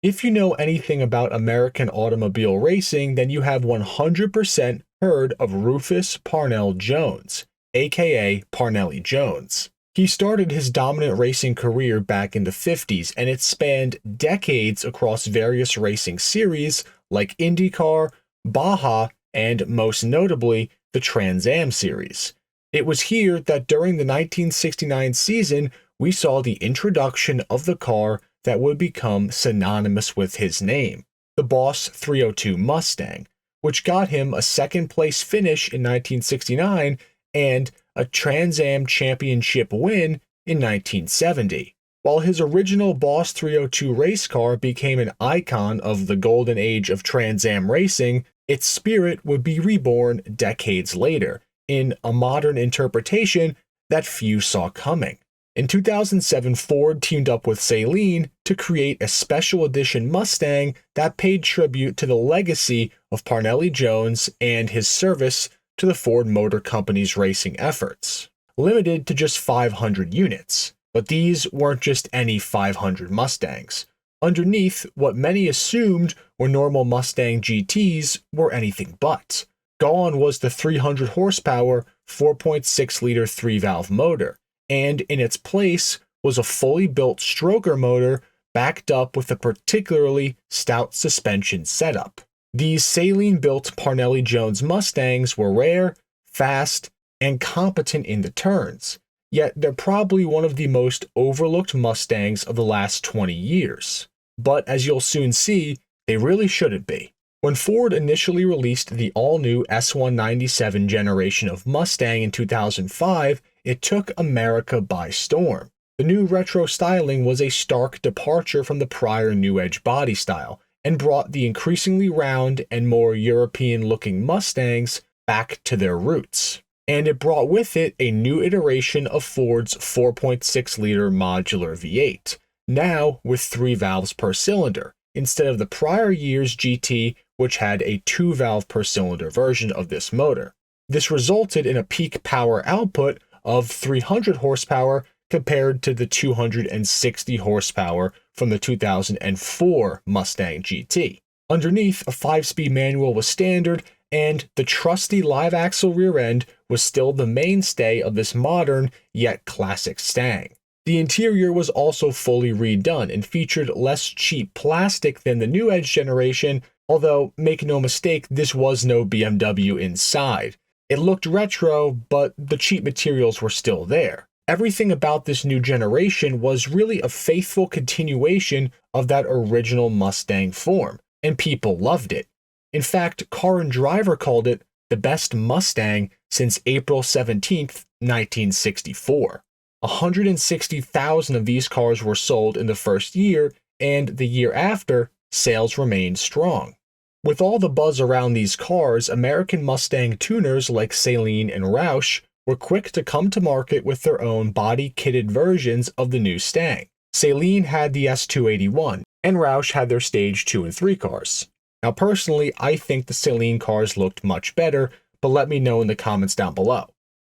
If you know anything about American automobile racing, then you have 100% heard of Rufus Parnell Jones, aka Parnelli Jones. He started his dominant racing career back in the 50s, and it spanned decades across various racing series like IndyCar, Baja, and most notably, the Trans Am series. It was here that during the 1969 season, we saw the introduction of the car that would become synonymous with his name, the Boss 302 Mustang, which got him a second-place finish in 1969 and a Trans Am championship win in 1970. While his original Boss 302 race car became an icon of the golden age of Trans Am racing, its spirit would be reborn decades later in a modern interpretation that few saw coming. In 2007, Ford teamed up with Saleen to create a special edition Mustang that paid tribute to the legacy of Parnelli Jones and his service to the Ford Motor Company's racing efforts. Limited to just 500 units, but these weren't just any 500 Mustangs. Underneath, what many assumed were normal Mustang GTs were anything but. Gone was the 300 horsepower, 4.6-liter 3-valve motor, and in its place was a fully built stroker motor backed up with a particularly stout suspension setup. These Saleen Built Parnelli Jones Mustangs were rare, fast, and competent in the turns, yet they're probably one of the most overlooked Mustangs of the last 20 years. But as you'll soon see, they really shouldn't be. When Ford initially released the all-new S197 generation of Mustang in 2005, it took America by storm. The new retro styling was a stark departure from the prior New Edge body style, and brought the increasingly round and more European-looking Mustangs back to their roots. And it brought with it a new iteration of Ford's 4.6-liter modular V8, now with 3 valves per cylinder, instead of the prior year's GT, which had a 2-valve per cylinder version of this motor. This resulted in a peak power output of 300 horsepower compared to the 260 horsepower from the 2004 Mustang GT. Underneath, a 5-speed manual was standard, and the trusty live-axle rear end was still the mainstay of this modern yet classic Stang. The interior was also fully redone and featured less cheap plastic than the New Edge generation, although make no mistake, this was no BMW inside. It looked retro, but the cheap materials were still there. Everything about this new generation was really a faithful continuation of that original Mustang form, and people loved it. In fact, Car and Driver called it the best Mustang since April 17, 1964. 160,000 of these cars were sold in the first year, and the year after, sales remained strong. With all the buzz around these cars, American Mustang tuners like Saleen and Roush were quick to come to market with their own body-kitted versions of the new Stang. Saleen had the S281, and Roush had their Stage 2 and 3 cars. Now personally, I think the Saleen cars looked much better, but let me know in the comments down below.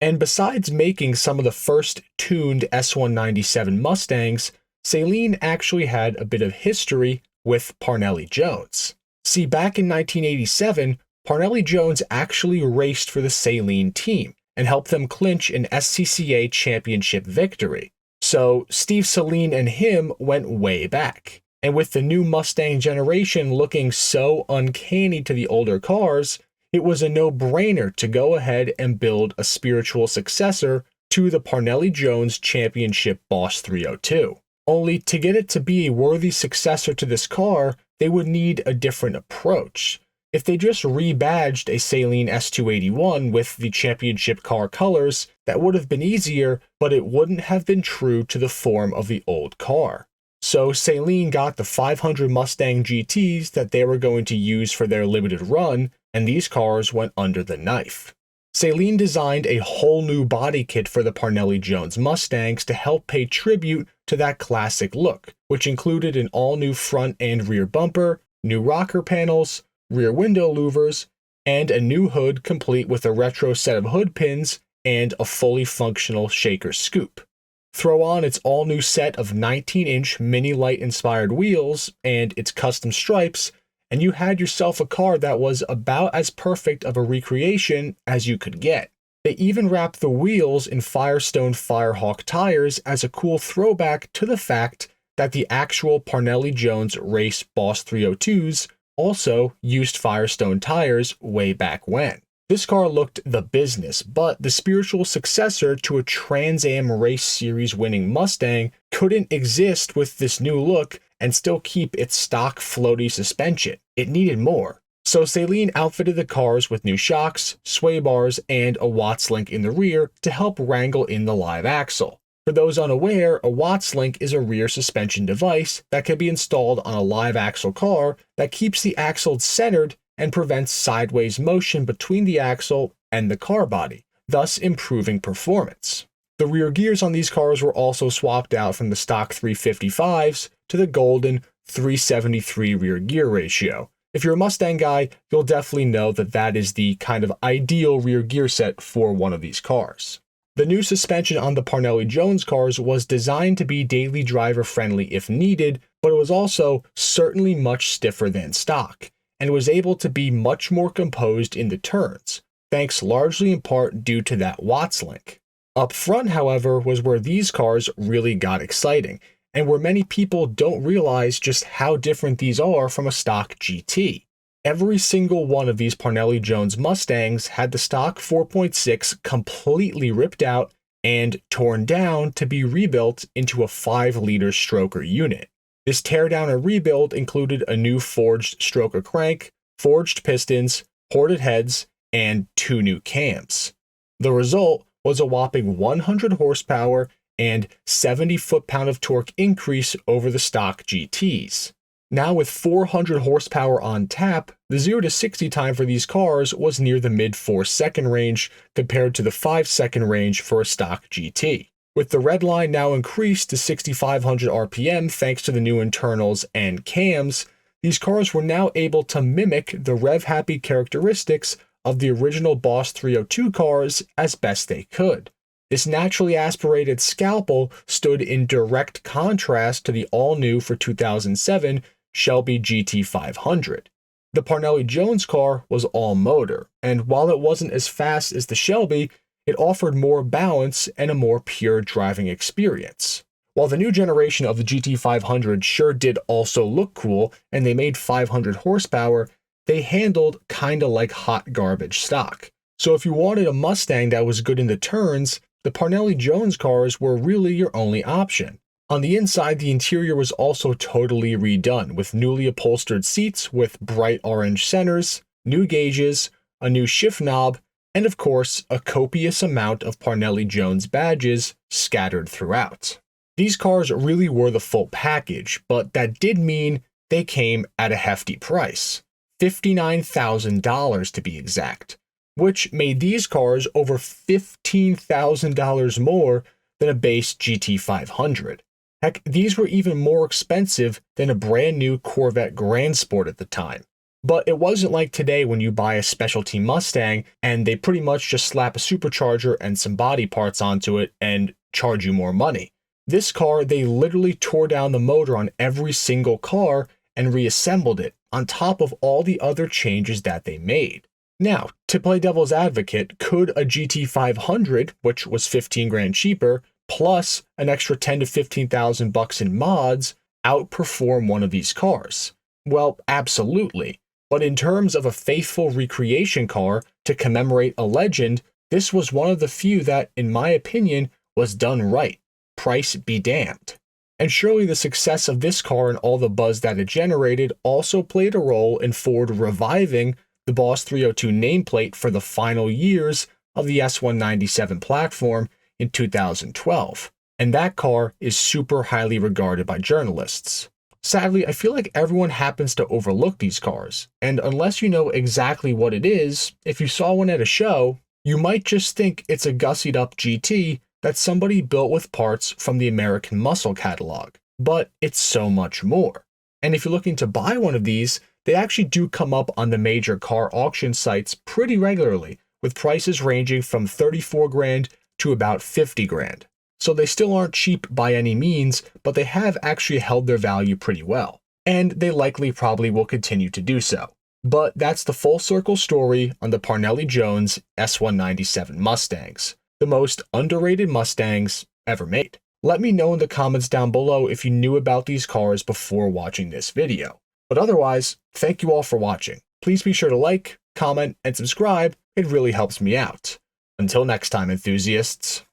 And besides making some of the first tuned S197 Mustangs, Saleen actually had a bit of history with Parnelli Jones. See, back in 1987, Parnelli Jones actually raced for the Saleen team and helped them clinch an SCCA championship victory. So Steve Saleen and him went way back. And with the new Mustang generation looking so uncanny to the older cars, it was a no-brainer to go ahead and build a spiritual successor to the Parnelli Jones Championship Boss 302. Only to get it to be a worthy successor to this car, they would need a different approach. If they just rebadged a Saleen S281 with the championship car colors, that would have been easier, but it wouldn't have been true to the form of the old car. So Saleen got the 500 Mustang GTs that they were going to use for their limited run, and these cars went under the knife. Saleen designed a whole new body kit for the Parnelli Jones Mustangs to help pay tribute to that classic look, which included an all-new front and rear bumper, new rocker panels, rear window louvers, and a new hood complete with a retro set of hood pins and a fully functional shaker scoop. Throw on its all-new set of 19-inch Mini Light inspired wheels and its custom stripes, and you had yourself a car that was about as perfect of a recreation as you could get. They even wrapped the wheels in Firestone Firehawk tires as a cool throwback to the fact that the actual Parnelli Jones race Boss 302s also used Firestone tires way back when. This car looked the business, but the spiritual successor to a Trans Am race series winning Mustang couldn't exist with this new look and still keep its stock floaty suspension. It needed more. So Saleen outfitted the cars with new shocks, sway bars, and a Watts link in the rear to help wrangle in the live axle. For those unaware, a Watts link is a rear suspension device that can be installed on a live axle car that keeps the axle centered and prevents sideways motion between the axle and the car body, thus improving performance. The rear gears on these cars were also swapped out from the stock 355s to the golden 373 rear gear ratio. If you're a Mustang guy, you'll definitely know that that is the kind of ideal rear gear set for one of these cars. The new suspension on the Parnelli Jones cars was designed to be daily driver friendly if needed, but it was also certainly much stiffer than stock, and was able to be much more composed in the turns, thanks largely in part due to that Watts link. Up front, however, was where these cars really got exciting, and where many people don't realize just how different these are from a stock GT. Every single one of these Parnelli Jones Mustangs had the stock 4.6 completely ripped out and torn down to be rebuilt into a 5-liter stroker unit. This teardown and rebuild included a new forged stroker crank, forged pistons, ported heads, and 2 new cams. The result was a whopping 100 horsepower and 70 foot-pound of torque increase over the stock GTs. Now with 400 horsepower on tap, the 0 to 60 time for these cars was near the mid 4-second range compared to the 5-second range for a stock GT. With the red line now increased to 6,500 RPM thanks to the new internals and cams, these cars were now able to mimic the rev-happy characteristics of the original Boss 302 cars as best they could. This naturally aspirated scalpel stood in direct contrast to the all-new for 2007 Shelby GT500. The Parnelli Jones car was all motor, and while it wasn't as fast as the Shelby, it offered more balance and a more pure driving experience. While the new generation of the GT500 sure did also look cool, and they made 500 horsepower, they handled kinda like hot garbage stock. So if you wanted a Mustang that was good in the turns, the Parnelli Jones cars were really your only option. On the inside, the interior was also totally redone, with newly upholstered seats with bright orange centers, new gauges, a new shift knob, and of course, a copious amount of Parnelli Jones badges scattered throughout. These cars really were the full package, but that did mean they came at a hefty price, $59,000 to be exact, which made these cars over $15,000 more than a base GT500. Heck, these were even more expensive than a brand new Corvette Grand Sport at the time. But it wasn't like today when you buy a specialty Mustang and they pretty much just slap a supercharger and some body parts onto it and charge you more money. This car, they literally tore down the motor on every single car and reassembled it, on top of all the other changes that they made. Now, to play devil's advocate, could a GT500, which was 15 grand cheaper, plus an extra 10 to 15,000 bucks in mods, outperform one of these cars? Well, absolutely. But in terms of a faithful recreation car to commemorate a legend, this was one of the few that, in my opinion, was done right. Price be damned. And surely the success of this car and all the buzz that it generated also played a role in Ford reviving the Boss 302 nameplate for the final years of the S197 platform in 2012. And that car is super highly regarded by journalists. Sadly, I feel like everyone happens to overlook these cars, and unless you know exactly what it is, if you saw one at a show, you might just think it's a gussied up GT that somebody built with parts from the American Muscle catalog. But it's so much more. And if you're looking to buy one of these, they actually do come up on the major car auction sites pretty regularly, with prices ranging from 34 grand to about 50 grand. so they still aren't cheap by any means, but they have actually held their value pretty well, and they likely probably will continue to do so. But that's the full circle story on the Parnelli Jones S197 Mustangs, the most underrated Mustangs ever made. Let me know in the comments down below if you knew about these cars before watching this video. But otherwise, thank you all for watching. Please be sure to like, comment, and subscribe. It really helps me out. Until next time, enthusiasts.